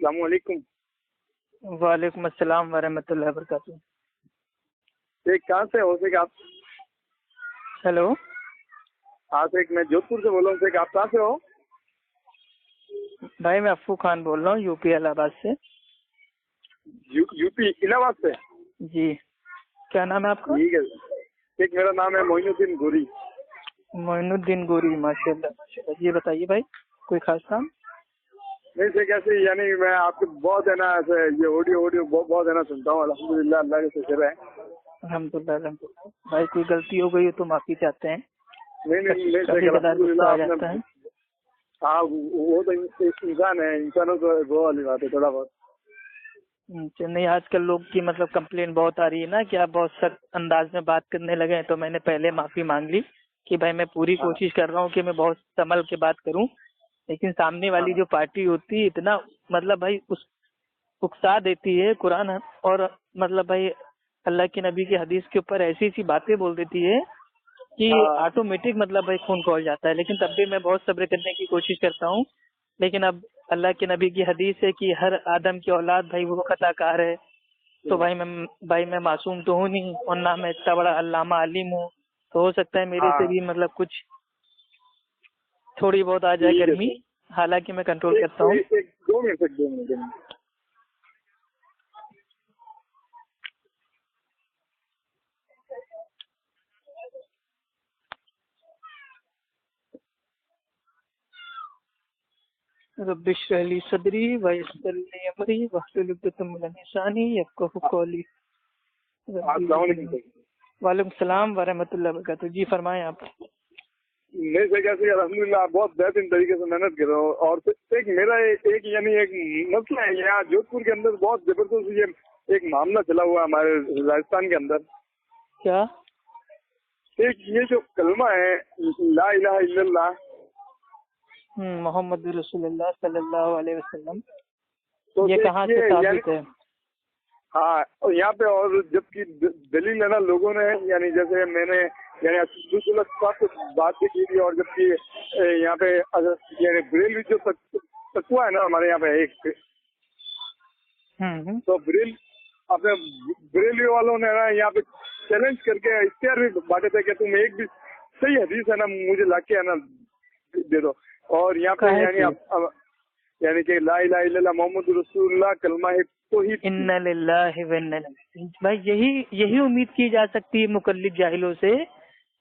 السلام علیکم۔ وعلیکم السلام ورحمۃ اللہ وبرکاتہ۔ ایک کہاں سے ہو سکے آپ؟ ہیلو، ہاں ایک میں جودھ پور سے بول رہا ہوں۔ آپ کہاں سے ہو؟ بھائی میں افو خان بول رہا ہوں، یو پی الہ آباد سے۔ یو پی الہ آباد سے؟ جی، کیا نام ہے آپ کا؟ ٹھیک ہے، ایک میرا نام ہے معین الدین گوری۔ معین الدین گوری، ماشاء اللہ ماشاء اللہ۔ یہ بتائیے بھائی، کوئی خاص کام؟ نہیں سے کیسے، یعنی میں آپ کے بہت ہے نا ایسے یہ آڈیو بہت ہے نا سنتا ہوں، الحمدللہ اللہ کے شکر ہے۔ الحمد للہ بھائی، کوئی غلطی ہو گئی ہو تو معافی چاہتے ہیں۔ نہیں کبھی کبھار غصہ آ آپ نے، جاتا ہے۔ ہاں وہ تو انسان ہے، انسانوں کو وہ والی بات ہے تھوڑا بہت۔ نہیں، آج کل لوگ کی مطلب کمپلین بہت آ رہی ہے نا کہ آپ بہت سخت انداز میں بات کرنے لگے ہیں، تو میں نے پہلے معافی مانگ لی کہ بھائی میں پوری کوشش کر رہا ہوں کہ میں بہت سنبھل کے بات کروں، لیکن سامنے والی جو پارٹی ہوتی ہے اتنا مطلب بھائی اس اکسا دیتی ہے قرآن اور مطلب بھائی اللہ کے نبی کی حدیث کے اوپر ایسی ایسی باتیں بول دیتی ہے کہ آٹومیٹک مطلب بھائی خون کھول جاتا ہے۔ لیکن تب بھی میں بہت صبر کرنے کی کوشش کرتا ہوں، لیکن اب اللہ کے نبی کی حدیث ہے کہ ہر آدم کی اولاد بھائی وہ خطا کار ہے، تو بھائی میں معصوم تو ہوں نہیں، اور نہ میں اتنا بڑا علامہ عالم ہوں، تو ہو سکتا ہے میرے سے بھی مطلب کچھ تھوڑی بہت آ جائے گرمی، حالانکہ میں کنٹرول کرتا ہوں۔ 2 منٹ۔ رب اشرح لی صدری ویسر لی امری واحلل عقدۃ من لسانی یفقہوا قولی۔ السلام علیکم۔ وعلیکم السلام ورحمۃ اللہ وبرکاتہ۔ جی فرمائیں آپ۔ نہیں سے کیسے، الحمدللہ آپ بہت بہترین طریقے سے محنت کر رہے ہو۔ اور ایک میرا ایک یعنی ایک مسئلہ ہے یہاں جودھ پور کے اندر، بہت زبردست یہ ایک معاملہ چلا ہوا ہے ہمارے راجستھان کے اندر۔ کیا؟ ایک یہ جو کلمہ ہے لا الہ الا اللہ، محمد رسول اللہ صلی اللہ علیہ وسلم، تو یہ کہاں سے ثابت ہے؟ ہاں، اور یہاں پہ اور جبکہ دلیل ہے نا لوگوں نے، یعنی جیسے میں نے یعنی صاحب سے بات بھی کی تھی، اور جبکہ یہاں پہ یعنی بریلوی جو تقویٰ ہے نا ہمارے یہاں پہ ایک، تو اپنے بریلوی والوں نے نا یہاں پہ چیلنج کر کے اشتہار بھی بانٹے تھے کہ تم ایک بھی صحیح حدیث ہے نا مجھے لا کے ہے نا دے دو۔ اور یہاں پہ یعنی کہ لا الہ الا اللہ محمد رسول اللہ کلمہ ہے توحید۔ انا للہ و انا الیہ۔ بھائی یہی امید کی جا سکتی ہے مقلد جاہلوں سے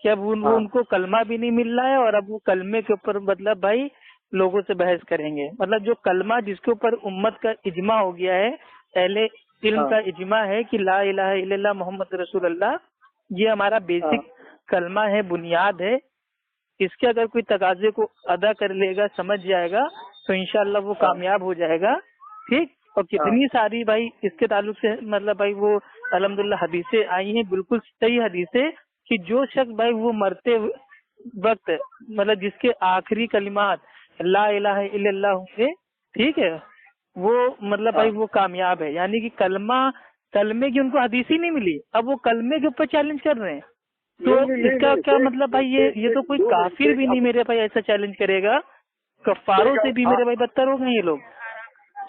کہ اب ان کو کلمہ بھی نہیں مل رہا ہے، اور اب وہ کلمے کے اوپر مطلب بھائی لوگوں سے بحث کریں گے۔ مطلب جو کلمہ جس کے اوپر امت کا اجماع ہو گیا ہے، اہل علم کا اجماع ہے کہ لا الہ الا اللہ محمد رسول اللہ، یہ ہمارا بیسک کلمہ ہے، بنیاد ہے۔ اس کے اگر کوئی تقاضے کو ادا کر لے گا، سمجھ جائے گا، تو انشاءاللہ وہ کامیاب ہو جائے گا۔ ٹھیک، اور کتنی ساری بھائی اس کے تعلق سے مطلب بھائی وہ الحمدللہ حدیثیں آئی ہیں، بالکل صحیح حدیثیں، کہ جو شخص بھائی وہ مرتے وقت مطلب جس کے آخری کلمات لا الہ الا اللہ ہوں گے، ٹھیک ہے، وہ مطلب بھائی وہ کامیاب ہے۔ یعنی کہ کلمے کی ان کو حدیث ہی نہیں ملی، اب وہ کلمے کے اوپر چیلنج کر رہے ہیں، تو اس کا کیا مطلب بھائی یہ تو کوئی کافر بھی نہیں میرے بھائی ایسا چیلنج کرے گا، کفاروں سے بھی میرے بھائی بدتر ہو گئے یہ لوگ۔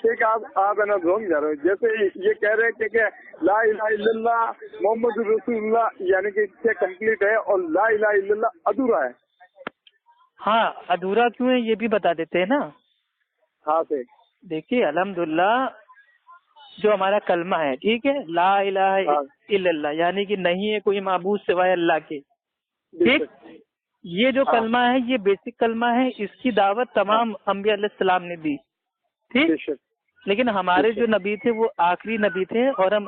ٹھیک، آپ ہے نا دھوم جا رہے ہو، جیسے یہ کہہ رہے ہیں کہ لا الہ الا اللہ محمد رسول اللہ، یعنی کہ اس سے کمپلیٹ ہے، اور لا الہ الا اللہ ادھورا ہے۔ ہاں، ادھورا کیوں ہے یہ بھی بتا دیتے ہیں نا۔ ہاں سے دیکھیے الحمدللہ جو ہمارا کلمہ ہے، ٹھیک ہے، لا الہ الا اللہ، یعنی کہ نہیں ہے کوئی معبود سوائے اللہ کے، ٹھیک، یہ جو کلمہ ہے یہ بیسک کلمہ ہے، اس کی دعوت تمام انبیاء علیہ السلام نے دی، ٹھیک، لیکن ہمارے جو نبی تھے وہ آخری نبی تھے، اور ہم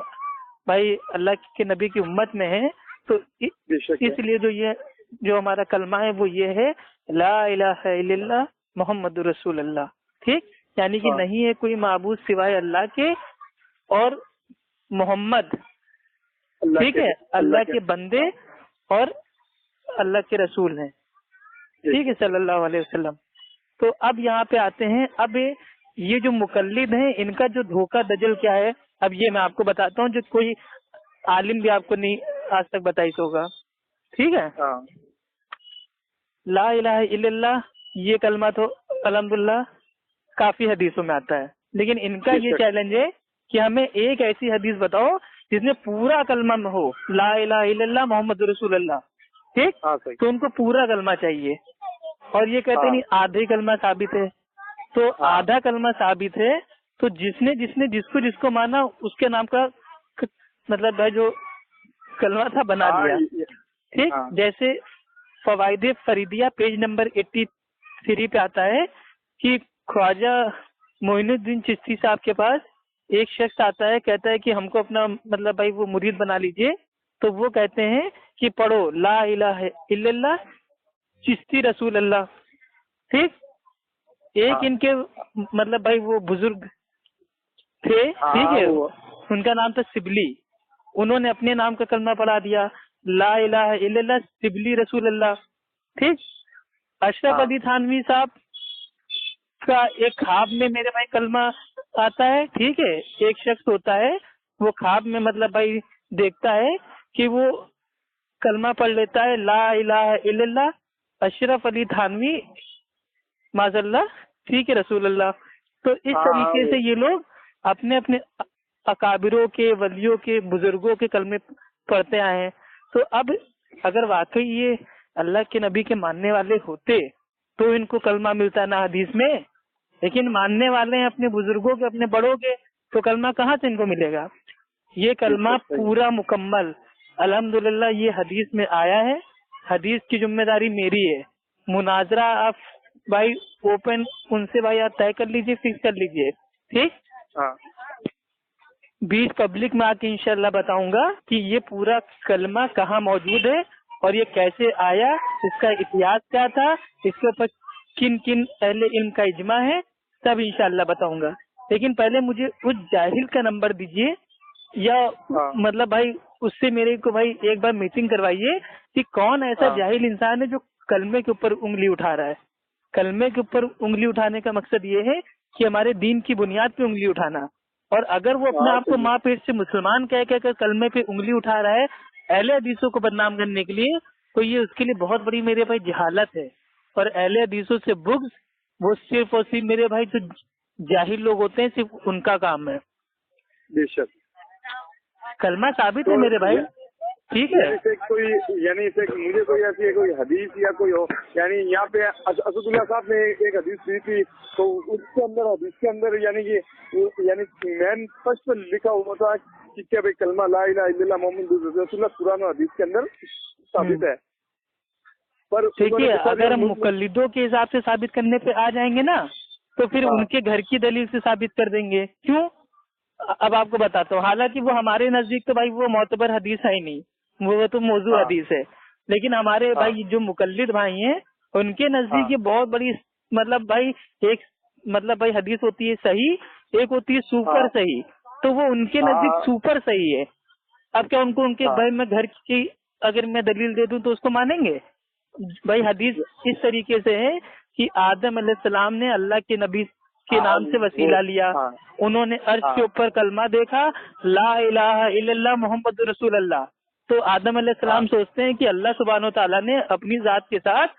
بھائی اللہ کے نبی کی امت میں ہیں، تو اس لیے جو ہمارا کلمہ ہے وہ یہ ہے لا الہ الا اللہ محمد رسول اللہ، ٹھیک، یعنی کہ نہیں ہے کوئی معبود سوائے اللہ کے، اور محمد، ٹھیک ہے، اللہ کے بندے اور اللہ کے رسول ہیں، ٹھیک ہے، صلی اللہ علیہ وسلم۔ تو اب یہاں پہ آتے ہیں، اب یہ جو مقلد ہیں ان کا جو دھوکہ دجل کیا ہے، اب یہ میں آپ کو بتاتا ہوں جو کوئی عالم بھی آپ کو نہیں آج تک بتائی ہوگا، ٹھیک ہے۔ لا الہ الا اللہ یہ کلمہ تو الحمدللہ کافی حدیثوں میں آتا ہے، لیکن ان کا یہ چیلنج ہے کہ ہمیں ایک ایسی حدیث بتاؤ جس میں پورا کلمہ میں ہو لا الہ الا اللہ محمد رسول اللہ. ٹھیک, تو ان کو پورا کلمہ چاہیے, اور یہ کہتے نہیں آدھے کلمہ ثابت ہے. تو آدھا کلمہ ثابت ہے تو جس کو مانا اس کے نام کا مطلب ہے جو کلمہ تھا بنا لیا. ٹھیک, جیسے فوائد فریدیہ پیج نمبر 83 پہ آتا ہے کہ خواجہ معین الدین چشتی صاحب کے پاس ایک شخص آتا ہے, کہتا ہے کہ ہم کو اپنا مطلب بھائی وہ مرید بنا لیجئے. تو وہ کہتے ہیں کہ پڑھو لا الہ الا اللہ چشتی رسول اللہ. ٹھیک, ایک ان کے مطلب بھائی وہ بزرگ تھے, ٹھیک ہے, ان کا نام تھا سبلی. انہوں نے اپنے نام کا کلمہ پڑھا دیا لا الہ الا اللہ سبلی رسول اللہ. ٹھیک, اشرف علی تھانوی صاحب کا ایک خواب میں میرے بھائی کلمہ آتا ہے. ٹھیک ہے, ایک شخص ہوتا ہے وہ خواب میں مطلب بھائی دیکھتا ہے کہ وہ کلمہ پڑھ لیتا ہے لا الہ الا اللہ اشرف علی تھانوی معاذ اللہ, ٹھیک ہے, رسول اللہ. تو اس طریقے سے یہ لوگ اپنے اپنے اکابروں کے, ولیوں کے, بزرگوں کے کلمے پڑھتے آئے ہیں. تو اب اگر واقعی یہ اللہ کے نبی کے ماننے والے ہوتے تو ان کو کلمہ ملتا نہ حدیث میں, لیکن ماننے والے ہیں اپنے بزرگوں کے, اپنے بڑوں کے, تو کلمہ کہاں سے ان کو ملے گا؟ یہ کلمہ پورا مکمل الحمدللہ یہ حدیث میں آیا ہے. حدیث کی ذمہ داری میری ہے. مناظرہ آپ بھائی اوپن ان سے بھائی آپ طے کر لیجئے, فکس کر لیجئے. ٹھیک, 20 پبلک میں آ کے انشاءاللہ بتاؤں گا کہ یہ پورا کلمہ کہاں موجود ہے اور یہ کیسے آیا, اس کا اتہاس کیا تھا, اس کے اوپر کن کن اہل علم کا اجماع ہے, سب انشاءاللہ بتاؤں گا. لیکن پہلے مجھے اس جاہل کا نمبر دیجئے, یا مطلب بھائی اس سے میرے کو بھائی ایک بار میٹنگ کروائیے کہ کون ایسا جاہل انسان ہے جو کلمے کے اوپر انگلی اٹھا رہا ہے. کلمے کے اوپر انگلی اٹھانے کا مقصد یہ ہے کہ ہمارے دین کی بنیاد پہ انگلی اٹھانا, اور اگر وہ اپنے آپ کو ماں پیٹ سے مسلمان کہہ کر کلمے پہ انگلی اٹھا رہا ہے اہل حدیثوں کو بدنام کرنے کے لیے, تو یہ اس کے لیے بہت بڑی میرے بھائی جہالت ہے. اور اہل حدیثوں سے بغض وہ صرف اور صرف میرے بھائی جو جاہل لوگ ہوتے ہیں صرف ان کا کام ہے. بے شک کلمہ ثابت ہے میرے بھائی. ٹھیک ہے, مجھے کوئی ایسی کوئی حدیث یا کوئی ہو, یعنی یہاں پہ اسد اللہ صاحب نے ایک حدیث دی تھی, تو اس کے اندر حدیث کے اندر یعنی کہ مین فرسٹ پر لکھا ہوا تھا کہ کیا بھائی کلمہ لا الہ الا اللہ محمد رسول اللہ قرآن و حدیث کے اندر ثابت ہے. پر دیکھیے اگر ہم مقلدوں کے حساب سے ثابت کرنے پہ آ جائیں گے نا تو پھر ان کے گھر کی دلیل سے ثابت کر دیں گے. کیوں؟ اب آپ کو بتاتا ہوں. حالانکہ وہ ہمارے نزدیک تو بھائی وہ معتبر حدیث ہے ہی نہیں, وہ تو موضوع حدیث ہے. لیکن ہمارے بھائی جو مقلد بھائی ہیں ان کے نزدیک یہ بہت بڑی مطلب بھائی ایک مطلب بھائی حدیث ہوتی ہے صحیح, ایک ہوتی ہے سپر صحیح. تو وہ ان کے نزدیک سپر صحیح ہے. اب کیا ان کو ان کے بھائی میں گھر کی اگر میں دلیل دے دوں تو اس کو مانیں گے؟ بھائی حدیث اس طریقے سے ہے کہ آدم علیہ السلام نے اللہ کے نبی کے نام سے وسیلہ لیا, انہوں نے عرش کے اوپر کلمہ دیکھا لا الہ الا اللہ محمد رسول اللہ. تو آدم علیہ السلام سوچتے ہیں کہ اللہ سبحانہ و تعالیٰ نے اپنی ذات کے ساتھ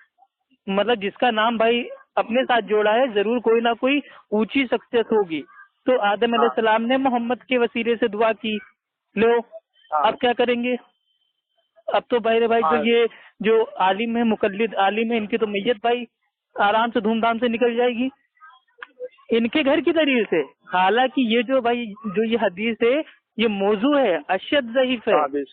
مطلب جس کا نام بھائی اپنے ساتھ جوڑا ہے ضرور کوئی نہ کوئی اونچی شخصیت ہوگی. تو آدم علیہ السلام نے محمد کے وسیلے سے دعا کی. لو اب کیا کریں گے؟ اب تو بھائی تو یہ جو عالم ہے مقلد عالم ہے ان کی تو میت بھائی آرام سے دھوم دھام سے نکل جائے گی ان کے گھر کی دلیل سے. حالانکہ یہ جو بھائی جو یہ حدیث ہے یہ موضوع ہے, اشد ضعیف ہے,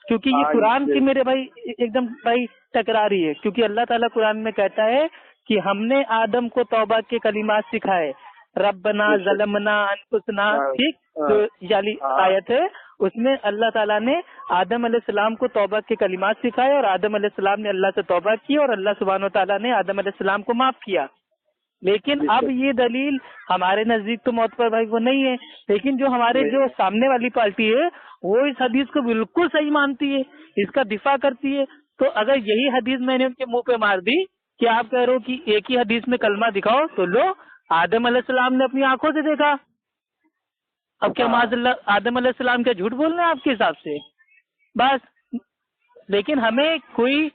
کیونکہ یہ قرآن کی میرے بھائی ایک دم بھائی ٹکراری ہے. کیونکہ اللہ تعالیٰ قرآن میں کہتا ہے کہ ہم نے آدم کو توبہ کے کلمات سکھائے, ربنا ظلمنا انفسنا. ٹھیک, جو یعنی آیت ہے اس میں اللہ تعالیٰ نے آدم علیہ السلام کو توبہ کے کلمات سکھائے اور آدم علیہ السلام نے اللہ سے توبہ کی اور اللہ سبحانہ و تعالیٰ نے آدم علیہ السلام کو معاف کیا. لیکن اب یہ دلیل ہمارے نزدیک تو معتبر بھائی وہ نہیں ہے, لیکن جو ہمارے جو سامنے والی پارٹی ہے وہ اس حدیث کو بالکل صحیح مانتی ہے, اس کا دفاع کرتی ہے. تو اگر یہی حدیث میں نے ان کے منہ پہ مار دی کہ آپ کہہ رہے ہو کہ ایک ہی حدیث میں کلمہ دکھاؤ, تو لو آدم علیہ السلام نے اپنی آنکھوں سے دیکھا. اب کیا معاذ اللہ آدم علیہ السلام کیا جھوٹ بولنا ہے آپ کے حساب سے؟ بس. لیکن ہمیں کوئی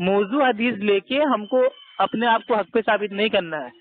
موضوع حدیث لے کے ہم کو اپنے آپ کو حق پہ ثابت نہیں کرنا ہے,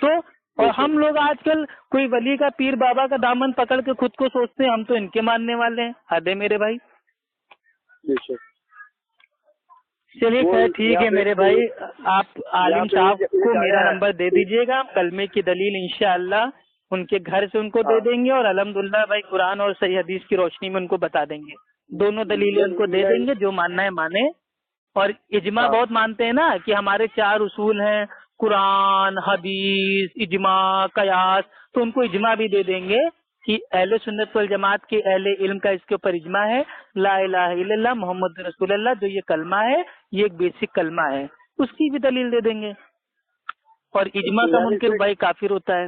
تو اور ہم لوگ آج کل کوئی ولی کا پیر بابا کا دامن پکڑ کے خود کو سوچتے ہیں ہم تو ان کے ماننے والے ہیں. حد ہے میرے بھائی. چلیے خیر ٹھیک ہے میرے بھائی, آپ عالم صاحب کو میرا نمبر دے دیجیے گا, کلمے کی دلیل انشاءاللہ ان کے گھر سے ان کو دے دیں گے, اور الحمدللہ بھائی قرآن اور صحیح حدیث کی روشنی میں ان کو بتا دیں گے. دونوں دلیلیں ان کو دے دیں گے, جو ماننا ہے مانے. اور اجماع بہت مانتے ہیں نا کہ ہمارے 4 اصول ہیں, قرآن, حدیث, اجماع, قیاس, تو ان کو اجماع بھی دے دیں گے کہ اہل سنت والجماعت کے اہل علم کا اس کے اوپر اجماع ہے, لا الہ الا اللہ محمد رسول اللہ, جو یہ کلمہ ہے یہ ایک بیسک کلمہ ہے, اس کی بھی دلیل دے دیں گے. اور اجماع کا منکر بھائی کافر ہوتا ہے.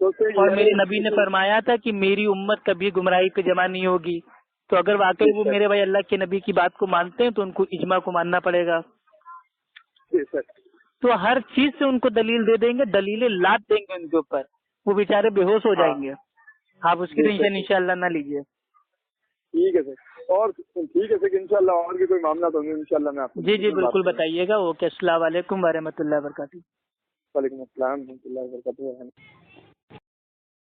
اور میرے نبی نے فرمایا تھا کہ میری امت کبھی گمراہی پہ جمع نہیں ہوگی. تو اگر واقعی وہ میرے بھائی اللہ کے نبی کی بات کو مانتے ہیں تو ان کو اجماع کو ماننا پڑے گا. تو ہر چیز سے ان کو دلیل دے دیں گے, دلیلیں لاد دیں گے ان کے اوپر, وہ بیچارے بے ہوش ہو جائیں گے. آپ اس کی ٹینشن انشاءاللہ نہ لیجیے. ٹھیک ہے سر, اور ٹھیک ہے سر, انشاءاللہ اور بھی کوئی معاملہ تو انشاءاللہ میں آپ کو جی بالکل بتائیے گا. اوکے, السلام علیکم ورحمۃ اللہ وبرکاتہ. وعلیکم السلام ورحمۃ اللہ وبرکاتہ.